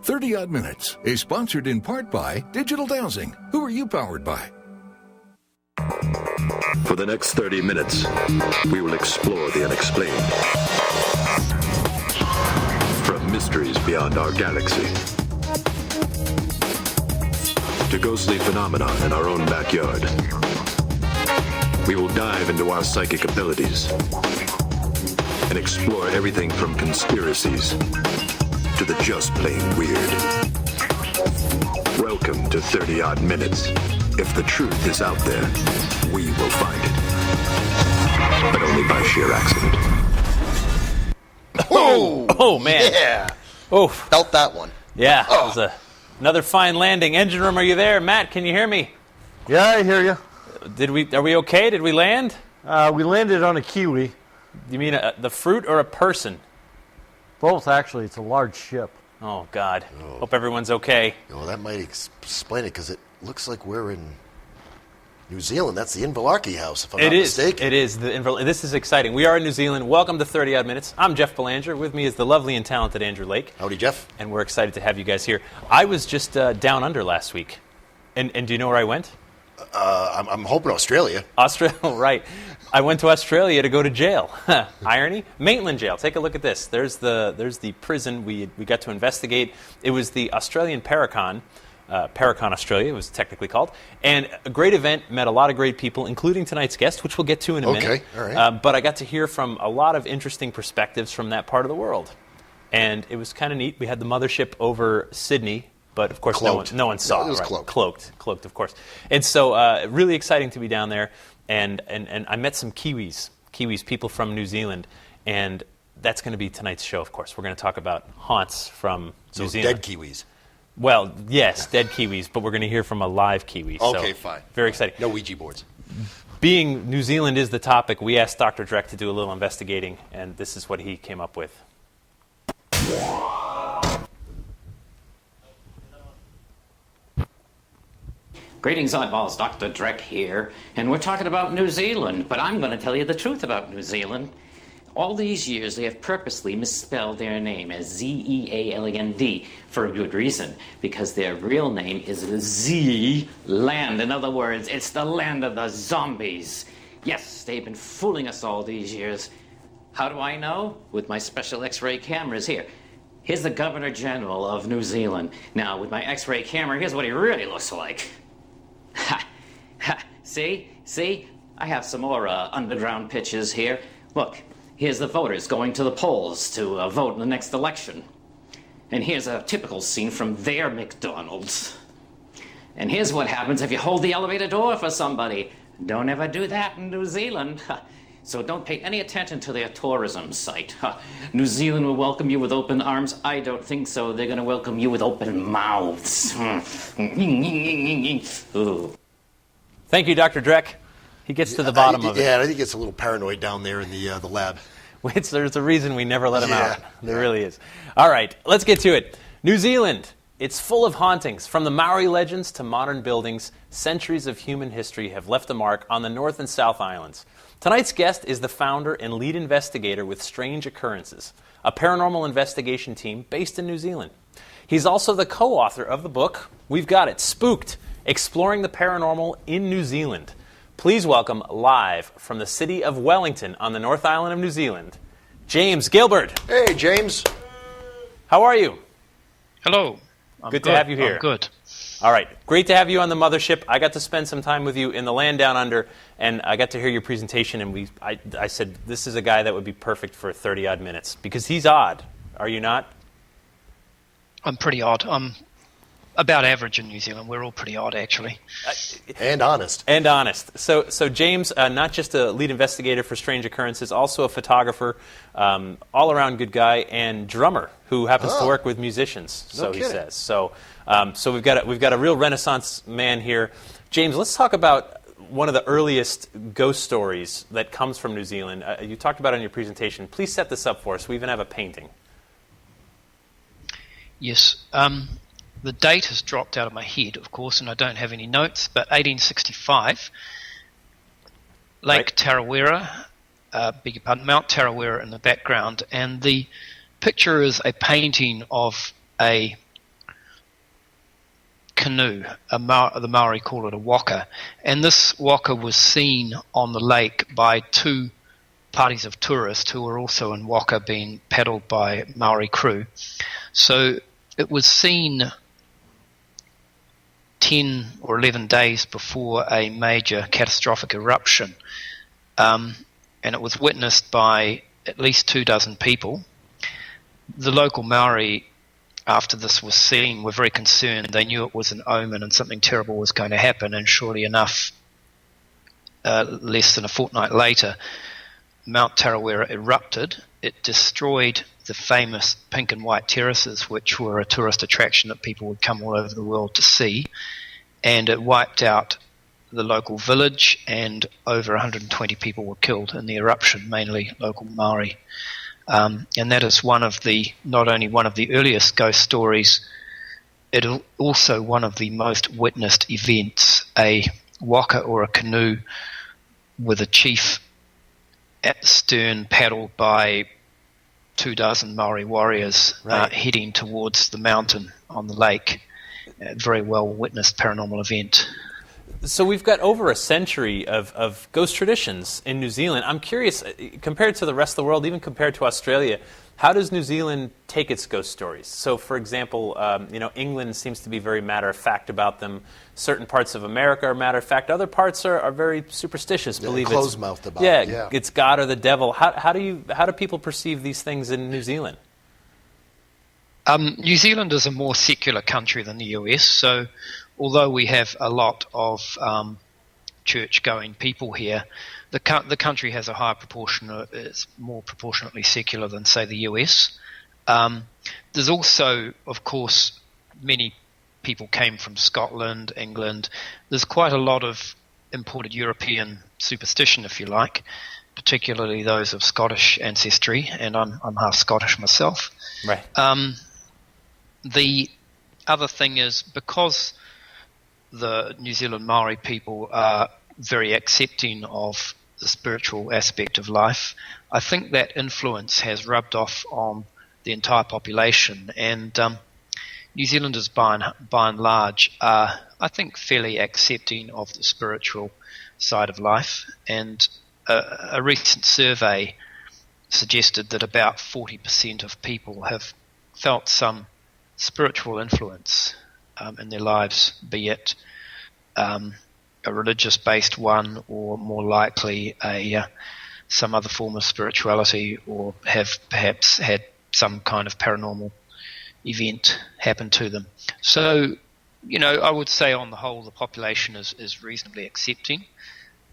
30 Odd Minutes is sponsored in part by Digital Dowsing. Who are you powered by? For the next 30 minutes, we will explore the unexplained. From mysteries beyond our galaxy to ghostly phenomena in our own backyard. We will dive into our psychic abilities and explore everything from conspiracies to the just plain weird. Welcome to 30 Odd Minutes. If the truth is out there, we will find it. But only by sheer accident. Oh man. Yeah. Oh. Felt that one. Yeah. It was another fine landing. Engine room, are you there? Matt, can you hear me? Yeah, I hear you. Are we okay? Did we land? We landed on a kiwi. You mean the fruit or a person? Both, actually. It's a large ship. Oh, God. Hope everyone's okay. Well, that might explain it, because it looks like we're in New Zealand. That's the Inverlochy House, if I'm not mistaken. It is. This is exciting. We are in New Zealand. Welcome to 30 Odd Minutes. I'm Jeff Belanger. With me is the lovely and talented Andrew Lake. Howdy, Jeff. And we're excited to have you guys here. I was just down under last week. And do you know where I went? I'm hoping Australia. Australia, right. I went to Australia to go to jail. Irony? Maitland Jail. Take a look at this. There's the prison we got to investigate. It was the Australian Paracon Australia, it was technically called. And a great event, met a lot of great people, including tonight's guest, which we'll get to in a minute. Okay, all right. But I got to hear from a lot of interesting perspectives from that part of the world. And it was kind of neat. We had the mothership over Sydney, but of course no one saw it. It was right? cloaked, of course. And so really exciting to be down there. And I met some Kiwis, people from New Zealand, and that's going to be tonight's show, of course. We're going to talk about haunts from New Zealand. Dead Kiwis. Well, yes, dead Kiwis, but we're going to hear from a live Kiwi. Okay, so fine. Very exciting. No Ouija boards. Being New Zealand is the topic, we asked Dr. Dreck to do a little investigating, and this is what he came up with. Greetings, eyeballs. Dr. Dreck here, and we're talking about New Zealand, but I'm going to tell you the truth about New Zealand. All these years, they have purposely misspelled their name as Z-E-A-L-E-N-D for a good reason, because their real name is Z-Land. In other words, it's the land of the zombies. Yes, they've been fooling us all these years. How do I know? With my special X-ray cameras here. Here's the Governor General of New Zealand. Now, with my X-ray camera, here's what he really looks like. Ha! Ha! See? I have some more underground pictures here. Look. Here's the voters going to the polls to vote in the next election. And here's a typical scene from their McDonald's. And here's what happens if you hold the elevator door for somebody. Don't ever do that in New Zealand. So don't pay any attention to their tourism site. New Zealand will welcome you with open arms. I don't think so. They're going to welcome you with open mouths. Ooh. Thank you, Dr. Dreck. He gets to the bottom of it. Yeah, I think he gets a little paranoid down there in the lab. There's a reason we never let him out. There really is. All right, let's get to it. New Zealand. It's full of hauntings. From the Maori legends to modern buildings, centuries of human history have left a mark on the North and South Islands. Tonight's guest is the founder and lead investigator with Strange Occurrences, a paranormal investigation team based in New Zealand. He's also the co-author of the book, We've Got It, Spooked, Exploring the Paranormal in New Zealand. Please welcome, live from the city of Wellington on the North Island of New Zealand, James Gilberd. Hey, James. How are you? Hello. Good to have you here. I'm good. All right. Great to have you on the mothership. I got to spend some time with you in the land down under, and I got to hear your presentation, and I said, this is a guy that would be perfect for 30-odd minutes, because he's odd. Are you not? I'm pretty odd. I'm about average in New Zealand. We're all pretty odd, actually. And honest. And honest. So James, not just a lead investigator for Strange Occurrences, also a photographer, all-around good guy, and drummer who happens to work with musicians, so he says. So we've got a real Renaissance man here. James, let's talk about one of the earliest ghost stories that comes from New Zealand. You talked about it in your presentation. Please set this up for us. We even have a painting. Yes. The date has dropped out of my head, of course, and I don't have any notes, but 1865, Lake Tarawera, beg your pardon, Mount Tarawera in the background, and the picture is a painting of a canoe. The Maori call it a waka. And this waka was seen on the lake by two parties of tourists who were also in waka being paddled by Maori crew. So it was seen 10 or 11 days before a major catastrophic eruption. And it was witnessed by at least 24 people. The local Maori, after this was seen, were very concerned. They knew it was an omen and something terrible was going to happen, and surely enough, less than a fortnight later, Mount Tarawera erupted. It destroyed the famous pink and white terraces, which were a tourist attraction that people would come all over the world to see, and it wiped out the local village, and over 120 people were killed in the eruption, mainly local Maori. And that is not only one of the earliest ghost stories, it is also one of the most witnessed events. A waka or a canoe with a chief at the stern, paddled by 24 Maori warriors heading towards the mountain on the lake. A very well witnessed paranormal event. So we've got over a century of ghost traditions in New Zealand. I'm curious, compared to the rest of the world, even compared to Australia, how does New Zealand take its ghost stories? So, for example, England seems to be very matter-of-fact about them. Certain parts of America are matter-of-fact. Other parts are very superstitious. Believe closed-mouthed about it. Yeah, it's God or the devil. How do people perceive these things in New Zealand? New Zealand is a more secular country than the US, so although we have a lot of church-going people here, the country has a higher proportion. It's more proportionately secular than, say, the US. There's also, of course, many people came from Scotland, England. There's quite a lot of imported European superstition, if you like, particularly those of Scottish ancestry, and I'm half Scottish myself. Right. The other thing is, because the New Zealand Maori people are very accepting of the spiritual aspect of life, I think that influence has rubbed off on the entire population, and New Zealanders by and large are, I think, fairly accepting of the spiritual side of life, and a recent survey suggested that about 40% of people have felt some spiritual influence in their lives, be it a religious-based one, or more likely some other form of spirituality, or have perhaps had some kind of paranormal event happen to them. So, I would say on the whole the population is reasonably accepting.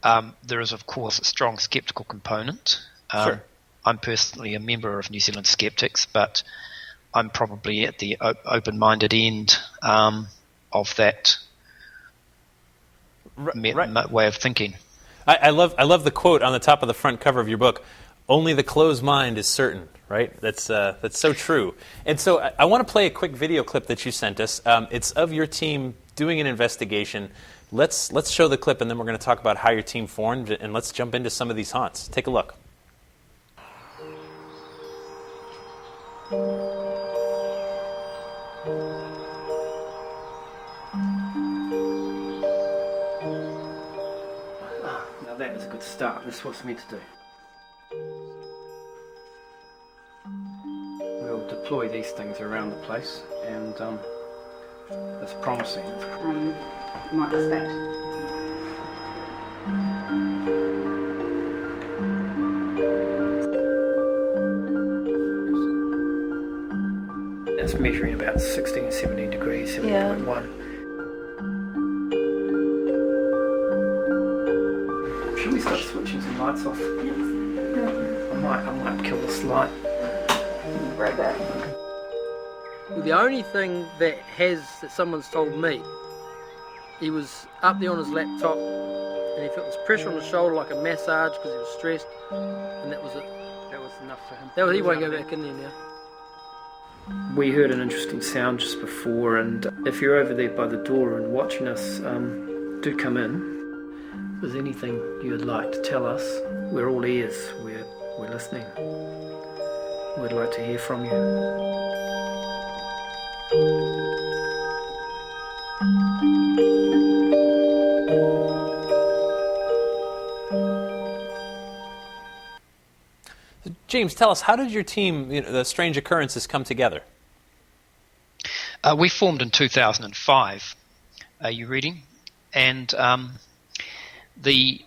There is, of course, a strong skeptical component. Sure. I'm personally a member of New Zealand Skeptics, but I'm probably at the open-minded end of that way of thinking. I love the quote on the top of the front cover of your book. Only the closed mind is certain. Right? That's so true. And so I want to play a quick video clip that you sent us. It's of your team doing an investigation. Let's show the clip, and then we're going to talk about how your team formed, and let's jump into some of these haunts. Take a look. Now that is a good start. This is what's meant to do. We'll deploy these things around the place, and it's promising. You might expect. It's measuring about 16, 17 degrees, 17.1. Should we start switching some lights off? Yes. I might kill this light. Very bad. Well, the only thing that someone's told me, he was up there on his laptop and he felt this pressure on his shoulder like a massage because he was stressed, and that was it. That was enough for him. He won't go back in there now. We heard an interesting sound just before, and if you're over there by the door and watching us, do come in. If there's anything you'd like to tell us, we're all ears. We're listening. We'd like to hear from you. James, tell us, how did your team, the Strange Occurrences, come together? We formed in 2005. Are you reading? And we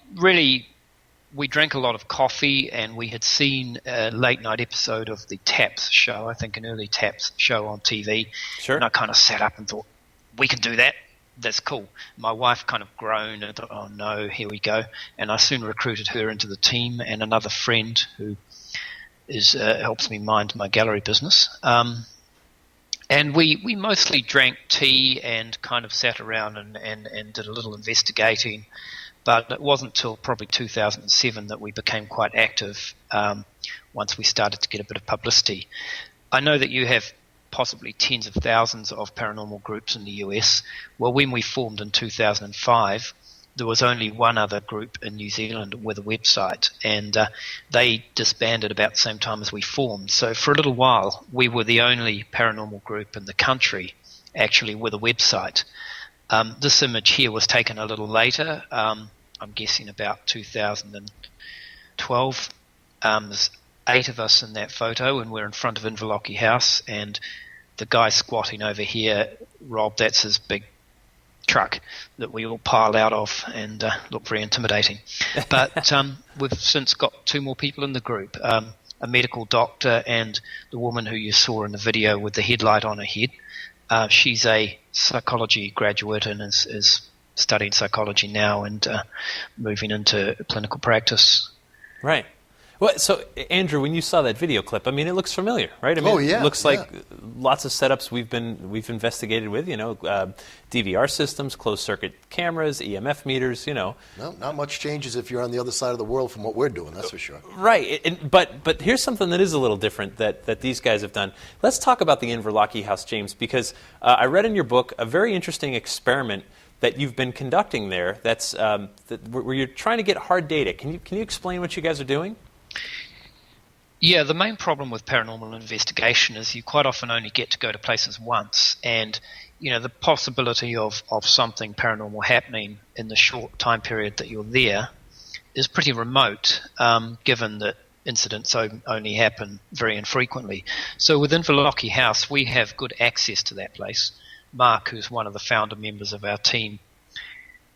drank a lot of coffee, and we had seen a late night episode of the Taps show, I think an early Taps show on TV. Sure. And I kind of sat up and thought, we can do that. That's cool. My wife kind of groaned and thought, oh no, here we go. And I soon recruited her into the team, and another friend who helps me mind my gallery business. And we mostly drank tea and kind of sat around and did a little investigating. But it wasn't until probably 2007 that we became quite active once we started to get a bit of publicity. I know that you have possibly tens of thousands of paranormal groups in the US. Well, when we formed in 2005, there was only one other group in New Zealand with a website, and they disbanded about the same time as we formed. So for a little while, we were the only paranormal group in the country actually with a website. This image here was taken a little later, I'm guessing about 2012. There's 8 of us in that photo, and we're in front of Inverlochy House, and the guy squatting over here, Rob, that's his big truck that we all pile out of and look very intimidating. But we've since got 2 more people in the group, a medical doctor and the woman who you saw in the video with the headlight on her head. She's a psychology graduate and is studying psychology now and moving into clinical practice. Right. Well, so Andrew, when you saw that video clip, I mean, it looks familiar, right? I mean, it looks like lots of setups we've investigated with, DVR systems, closed circuit cameras, EMF meters, No, not much changes if you're on the other side of the world from what we're doing, that's for sure. Right, but here's something that is a little different that these guys have done. Let's talk about the Inverlochy House, James, because I read in your book a very interesting experiment that you've been conducting there. That's where you're trying to get hard data. Can you explain what you guys are doing? Yeah, the main problem with paranormal investigation is you quite often only get to go to places once, and the possibility of something paranormal happening in the short time period that you're there is pretty remote, given that incidents only happen very infrequently. So with Inverlochy House, we have good access to that place. Mark, who's one of the founder members of our team,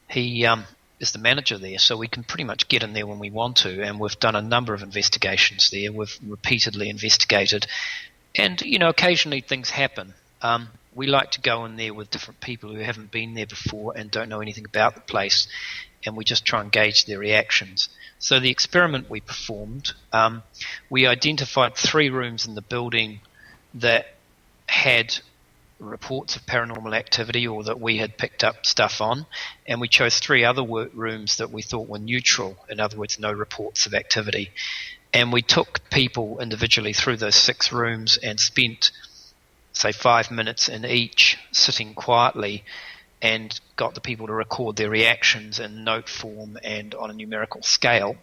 he is the manager there, so we can pretty much get in there when we want to, and we've done a number of investigations there. We've repeatedly investigated, and occasionally things happen. We like to go in there with different people who haven't been there before and don't know anything about the place, and we just try and gauge their reactions. So the experiment we performed, we identified 3 rooms in the building that had reports of paranormal activity or that we had picked up stuff on, and we chose 3 other rooms that we thought were neutral, in other words, no reports of activity. And we took people individually through those 6 rooms and spent, say, 5 minutes in each sitting quietly and got the people to record their reactions in note form and on a numerical scale.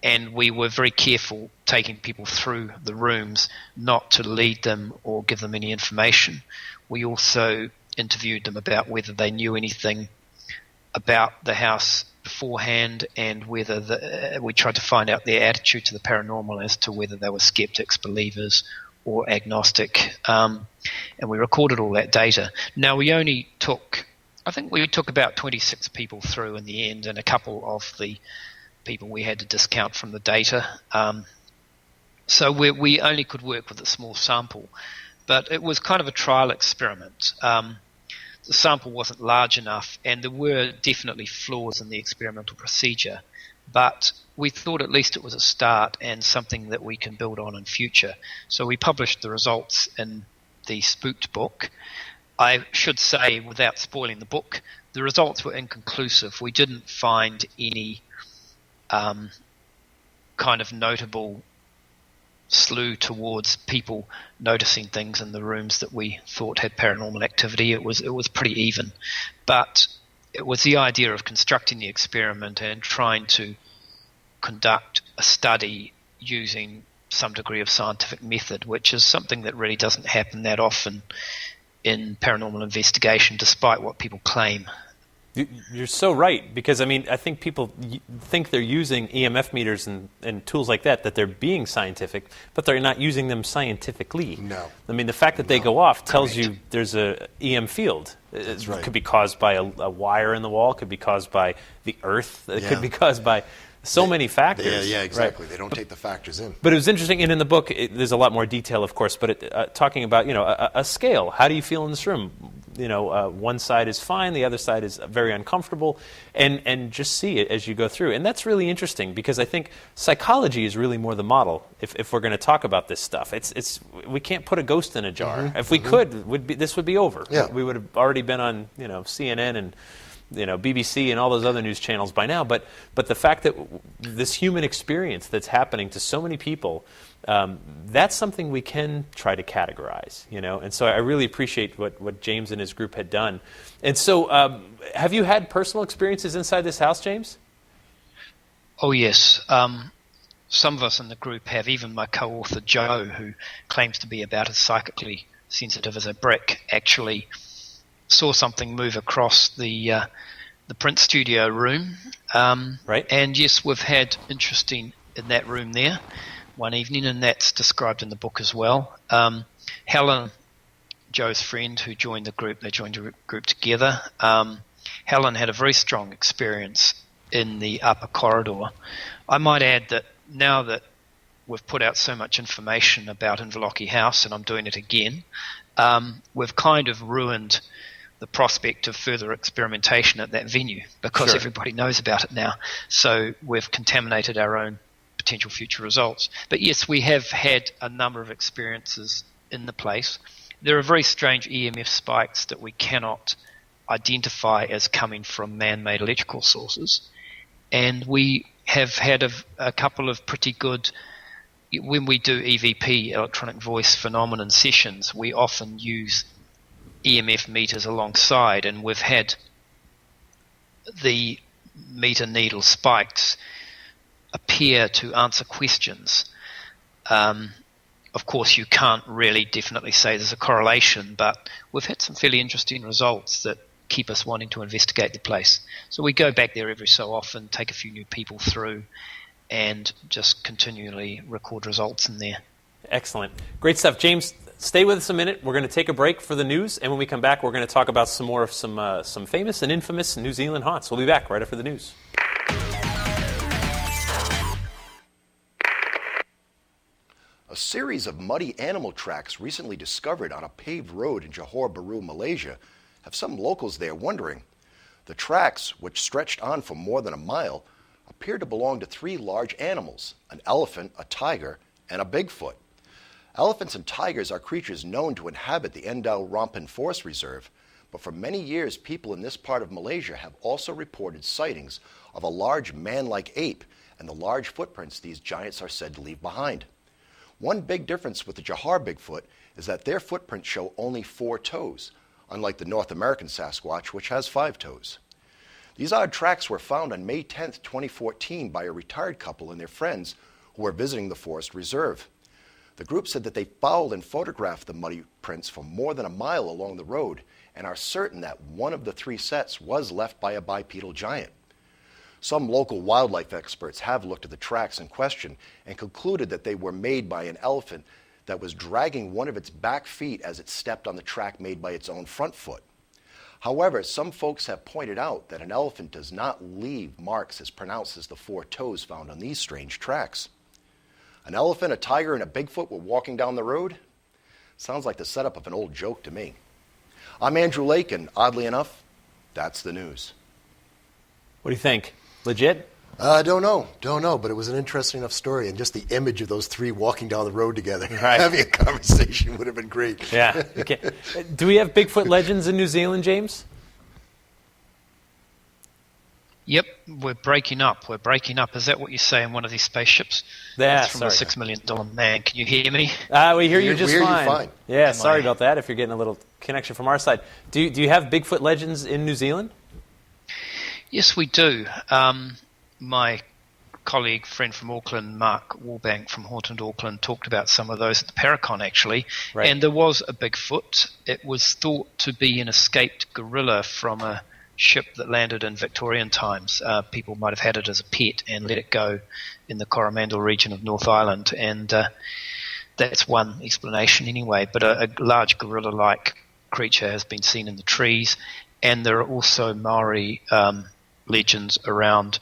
And we were very careful taking people through the rooms not to lead them or give them any information. We also interviewed them about whether they knew anything about the house beforehand, and whether we tried to find out their attitude to the paranormal as to whether they were skeptics, believers, or agnostic. And we recorded all that data. Now, we took about 26 people through in the end, and a couple of the people we had to discount from the data. So we only could work with a small sample, but it was kind of a trial experiment. The sample wasn't large enough, and there were definitely flaws in the experimental procedure, but we thought at least it was a start and something that we can build on in future. So we published the results in the Spooked book. I should say, without spoiling the book, the results were inconclusive. We didn't find any kind of notable slew towards people noticing things in the rooms that we thought had paranormal activity. It was pretty even, but it was the idea of constructing the experiment and trying to conduct a study using some degree of scientific method, which is something that really doesn't happen that often in paranormal investigation, despite what people claim. You're so right, because I mean, I think people think they're using EMF meters and tools like that they're being scientific, but they're not using them scientifically. No. I mean, the fact that they go off tells you there's a EM field. That's right. It could be caused by a wire in the wall. It could be caused by the earth. It could be caused by so many factors. Yeah, exactly. Right. They don't take the factors in. But it was interesting, and in the book, there's a lot more detail, of course, but talking about, a scale. How do you feel in this room? One side is fine, the other side is very uncomfortable, and just see it as you go through. And that's really interesting, because I think psychology is really more the model if we're going to talk about this stuff. We can't put a ghost in a jar. If we could, this would be over. Yeah. We would have already been on CNN and BBC and all those other news channels by now, but the fact that this human experience that's happening to so many people, that's something we can try to categorize, and so I really appreciate what James and his group had done. And so have you had personal experiences inside this house, James? Oh yes, some of us in the group have. Even my co-author Joe, who claims to be about as psychically sensitive as a brick, actually saw something move across the print studio room. Right. And yes, we've had interesting in that room there one evening, and that's described in the book as well. Helen, Joe's friend who joined the group, they joined a group together. Helen had a very strong experience in the upper corridor. I might add that now that we've put out so much information about Inverlochy House, and I'm doing it again, we've kind of ruined the prospect of further experimentation at that venue, because everybody knows about it now. So we've contaminated our own potential future results. But yes, we have had a number of experiences in the place. There are very strange EMF spikes that we cannot identify as coming from man-made electrical sources. And we have had a couple of pretty good, when we do EVP, electronic voice phenomenon sessions, we often use EMF meters alongside, and we've had the meter needle spikes appear to answer questions. Of course, you can't really definitely say there's a correlation, but we've had some fairly interesting results that keep us wanting to investigate the place. So we go back there every so often, take a few new people through, and just continually record results in there. Excellent. Great stuff. James, stay with us a minute. We're going to take a break for the news, and when we come back, we're going to talk about some more of some famous and infamous New Zealand haunts. We'll be back right after the news. A series of muddy animal tracks recently discovered on a paved road in Johor Bahru, Malaysia, have some locals there wondering. The tracks, which stretched on for more than a mile, appear to belong to three large animals: an elephant, a tiger, and a Bigfoot. Elephants and tigers are creatures known to inhabit the Endau Rampan Forest Reserve, but for many years people in this part of Malaysia have also reported sightings of a large man-like ape and the large footprints these giants are said to leave behind. One big difference with the Johor Bigfoot is that their footprints show only 4 toes, unlike the North American Sasquatch, which has 5 toes. These odd tracks were found on May 10, 2014 by a retired couple and their friends who were visiting the forest reserve. The group said that they followed and photographed the muddy prints for more than a mile along the road and are certain that one of the 3 sets was left by a bipedal giant. Some local wildlife experts have looked at the tracks in question and concluded that they were made by an elephant that was dragging one of its back feet as it stepped on the track made by its own front foot. However, some folks have pointed out that an elephant does not leave marks as pronounced as the 4 toes found on these strange tracks. An elephant, a tiger, and a Bigfoot were walking down the road? Sounds like the setup of an old joke to me. I'm Andrew Lake, and oddly enough, that's the news. What do you think? Legit? Don't know, but it was an interesting enough story, and just the image of those 3 walking down the road together, having a conversation would have been great. Yeah. Okay. Do we have Bigfoot legends in New Zealand, James? Yep, we're breaking up. Is that what you say in one of these spaceships? Yeah, that's from the $6 million man. Can you hear me? We hear you just fine. We hear you fine. Yeah, sorry about that if you're getting a little connection from our side. Do you have Bigfoot legends in New Zealand? Yes, we do. My colleague, friend from Auckland, Mark Warbank from Haunted Auckland, talked about some of those at the Paracon, actually. Right. And there was a Bigfoot. It was thought to be an escaped gorilla from a ship that landed in Victorian times. People might have had it as a pet and let it go in the Coromandel region of North Island, and that's one explanation anyway. But a large gorilla-like creature has been seen in the trees, and there are also Maori legends around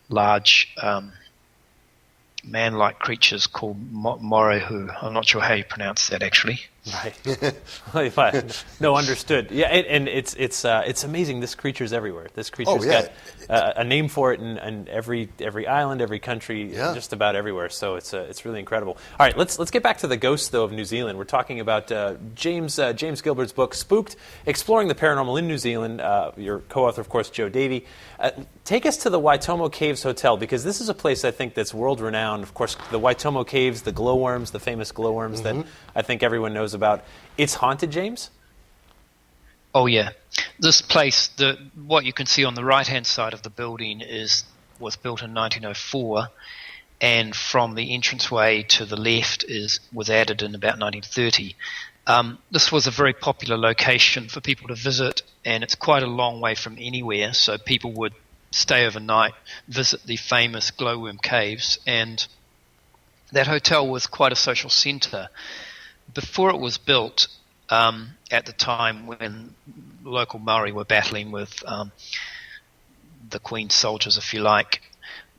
large man-like creatures called Morehu. I'm not sure how you pronounce that, actually. Right. No, understood. Yeah, and it's amazing. This creature's everywhere. This creature's got a name for it in every island, every country, just about everywhere. So it's really incredible. All right, let's get back to the ghosts though of New Zealand. We're talking about James Gilbert's book Spooked, Exploring the Paranormal in New Zealand. Your co-author, of course, Joe Davey. Take us to the Waitomo Caves Hotel, because this is a place I think that's world-renowned. Of course, the Waitomo Caves, the glowworms, the famous glowworms that I think everyone knows about. It's haunted, James? Oh, yeah. This place, what you can see on the right-hand side of the building was built in 1904, and from the entranceway to the left was added in about 1930. This was a very popular location for people to visit, and it's quite a long way from anywhere, so people would stay overnight, visit the famous glowworm caves, and that hotel was quite a social centre. Before it was built, at the time when local Maori were battling with the Queen's soldiers, if you like,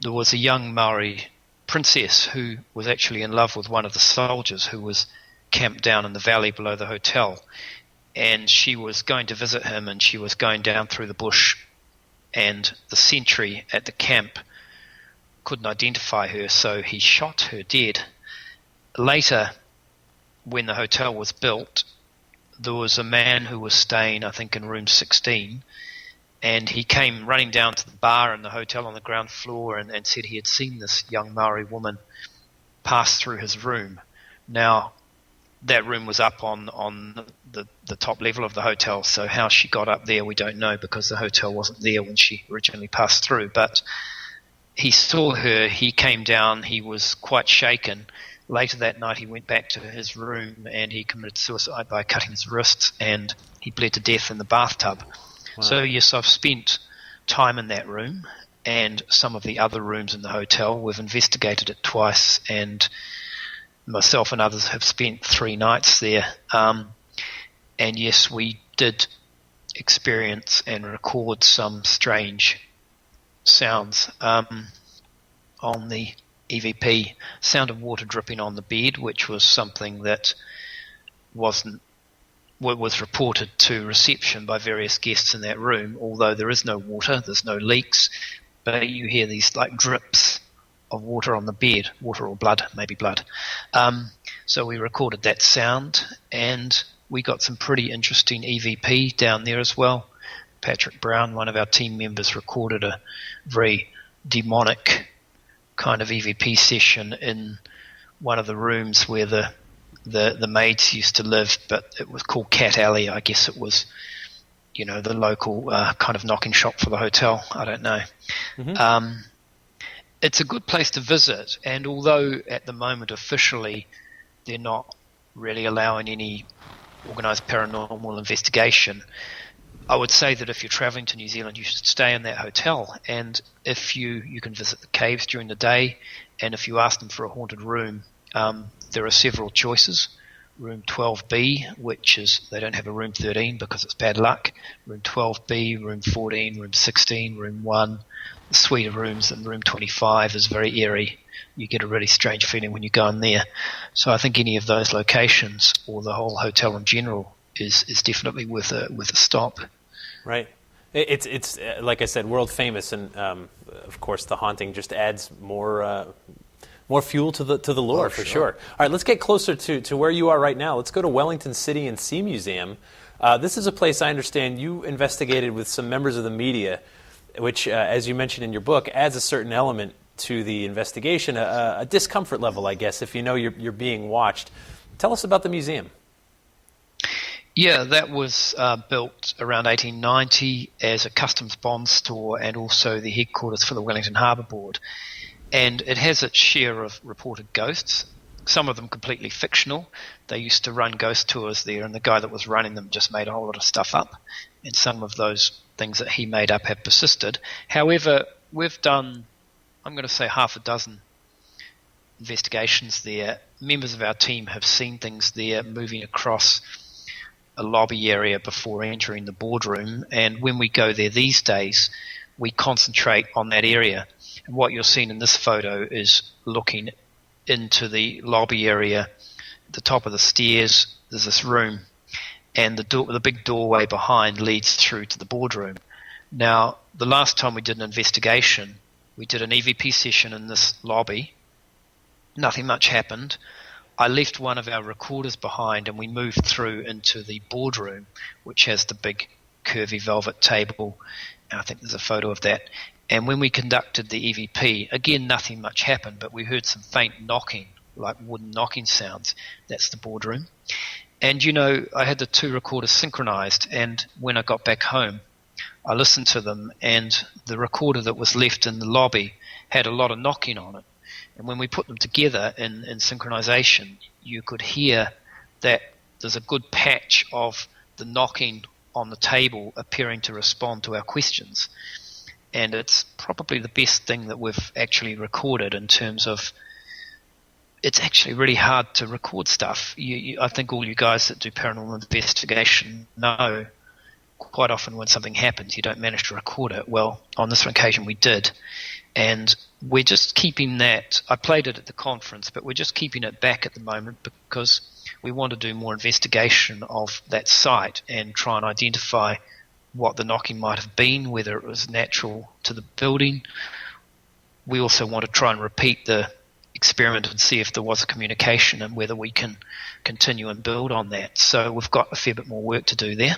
there was a young Maori princess who was actually in love with one of the soldiers who was camped down in the valley below the hotel, and she was going to visit him, and she was going down through the bush, and the sentry at the camp couldn't identify her, so he shot her dead. Later, when the hotel was built, there was a man who was staying, I think, in room 16, and he came running down to the bar in the hotel on the ground floor and said he had seen this young Maori woman pass through his room. Now, that room was up on the top level of the hotel, so how she got up there we don't know, because the hotel wasn't there when she originally passed through. But he saw her, he came down, he was quite shaken. Later that night he went back to his room and he committed suicide by cutting his wrists, and he bled to death in the bathtub. Wow. So yes, I've spent time in that room and some of the other rooms in the hotel. We've investigated it twice, and myself and others have spent 3 nights there. And yes, we did experience and record some strange sounds on the EVP. Sound of water dripping on the bed, which was something that was reported to reception by various guests in that room, although there is no water, there's no leaks, but you hear these like drips of water on the bed, water or blood, maybe blood. So we recorded that sound, and we got some pretty interesting EVP down there as well. Patrick Brown, one of our team members, recorded a very demonic kind of EVP session in one of the rooms where the maids used to live, but it was called Cat Alley. I guess it was, the local kind of knocking shop for the hotel. I don't know. Mm-hmm. It's a good place to visit, and although at the moment officially they're not really allowing any organised paranormal investigation, I would say that if you're travelling to New Zealand, you should stay in that hotel. And if you can visit the caves during the day, and if you ask them for a haunted room, there are several choices. Room 12B, which is, they don't have a room 13 because it's bad luck. Room 12B, room 14, room 16, room 1. The suite of rooms in room 25 is very eerie. You get a really strange feeling when you go in there. So I think any of those locations, or the whole hotel in general, is definitely worth a stop. Right. It's like I said, world famous, and of course the haunting just adds more fuel to the lore, for sure. All right, let's get closer to where you are right now. Let's go to Wellington City and Sea Museum. This is a place I understand you investigated with some members of the media, which, as you mentioned in your book, adds a certain element to the investigation, a discomfort level, I guess, if you know you're being watched. Tell us about the museum. Yeah, that was built around 1890 as a customs bond store and also the headquarters for the Wellington Harbour Board. And it has its share of reported ghosts. some of them completely fictional. They used to run ghost tours there, and the guy that was running them just made a whole lot of stuff up. And some of those things that he made up have persisted. However, we've done, I'm going to say, half a dozen investigations there. Members of our team have seen things there moving across a lobby area before entering the boardroom, and when we go there these days, we concentrate on that area. And what you're seeing in this photo is looking into the lobby area. At the top of the stairs, there's this room, and the big doorway behind leads through to the boardroom. Now, the last time we did an investigation, we did an EVP session in this lobby. Nothing much happened. I left one of our recorders behind, and we moved through into the boardroom, which has the big curvy velvet table. And I think there's a photo of that. And when we conducted the EVP, again, nothing much happened, but we heard some faint knocking, like wooden knocking sounds. That's the boardroom. And, I had the two recorders synchronized, and when I got back home, I listened to them, and the recorder that was left in the lobby had a lot of knocking on it. And when we put them together in synchronization, you could hear that there's a good patch of the knocking on the table appearing to respond to our questions. And it's probably the best thing that we've actually recorded in terms of, it's actually really hard to record stuff. I think all you guys that do paranormal investigation know quite often when something happens, you don't manage to record it. Well, on this occasion we did. And we're just keeping that. I played it at the conference, but we're just keeping it back at the moment because we want to do more investigation of that site and try and identify what the knocking might have been, whether it was natural to the building. We also want to try and repeat the experiment and see if there was a communication and whether we can continue and build on that. So we've got a fair bit more work to do there.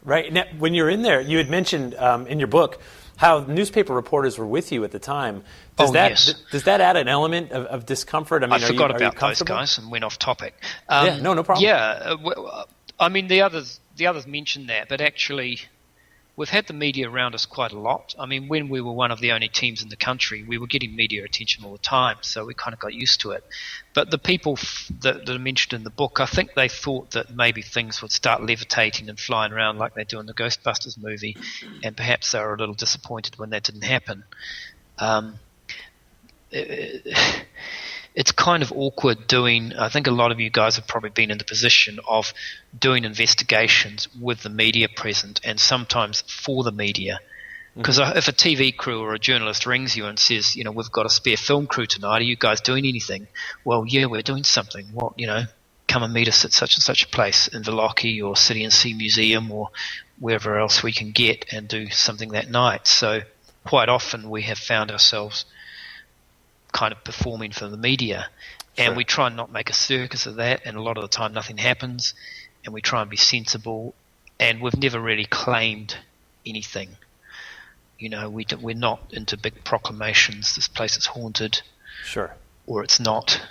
Right. Now, when you're in there, you had mentioned in your book how newspaper reporters were with you at the time. Yes. Does that add an element of discomfort? I mean, I forgot about those guys and went off topic. No problem. Yeah, I mean, the others mentioned that, but actually we've had the media around us quite a lot. I mean, when we were one of the only teams in the country, we were getting media attention all the time, so we kind of got used to it. But the people that are mentioned in the book, I think they thought that maybe things would start levitating and flying around like they do in the Ghostbusters movie, and perhaps they were a little disappointed when that didn't happen. It's kind of awkward doing, I think a lot of you guys have probably been in the position of doing investigations with the media present and sometimes for the media. Because if a TV crew or a journalist rings you and says, we've got a spare film crew tonight, are you guys doing anything? Well, yeah, we're doing something. Well, come and meet us at such and such a place, Inverlochy or City and Sea Museum or wherever else we can get and do something that night. So quite often we have found ourselves kind of performing for the media, and we try and not make a circus of that, and a lot of the time nothing happens, and we try and be sensible, and we've never really claimed anything. We're not into big proclamations, this place is haunted, or it's not.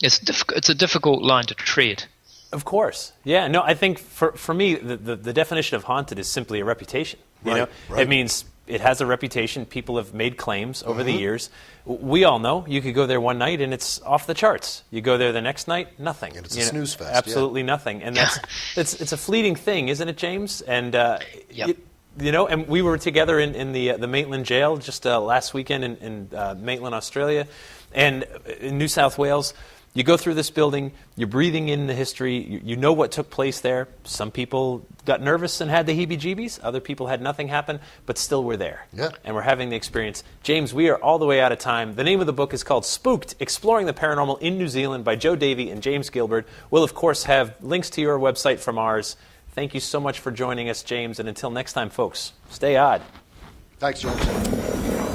It's a difficult line to tread. Of course. Yeah, no, I think for me, the definition of haunted is simply a reputation. It means it has a reputation. People have made claims over the years. We all know you could go there one night and it's off the charts. You go there the next night, nothing. And it's a snooze fest. Absolutely nothing. And it's a fleeting thing, isn't it, James? And and we were together in the Maitland jail just last weekend in Maitland, Australia, and in New South Wales. You go through this building, you're breathing in the history, you know what took place there. Some people got nervous and had the heebie-jeebies, other people had nothing happen, but still we're there. Yeah. And we're having the experience. James, we are all the way out of time. The name of the book is called Spooked, Exploring the Paranormal in New Zealand by Joe Davey and James Gilberd. We'll, of course, have links to your website from ours. Thank you so much for joining us, James, and until next time, folks, stay odd. Thanks, James. We'll be right back.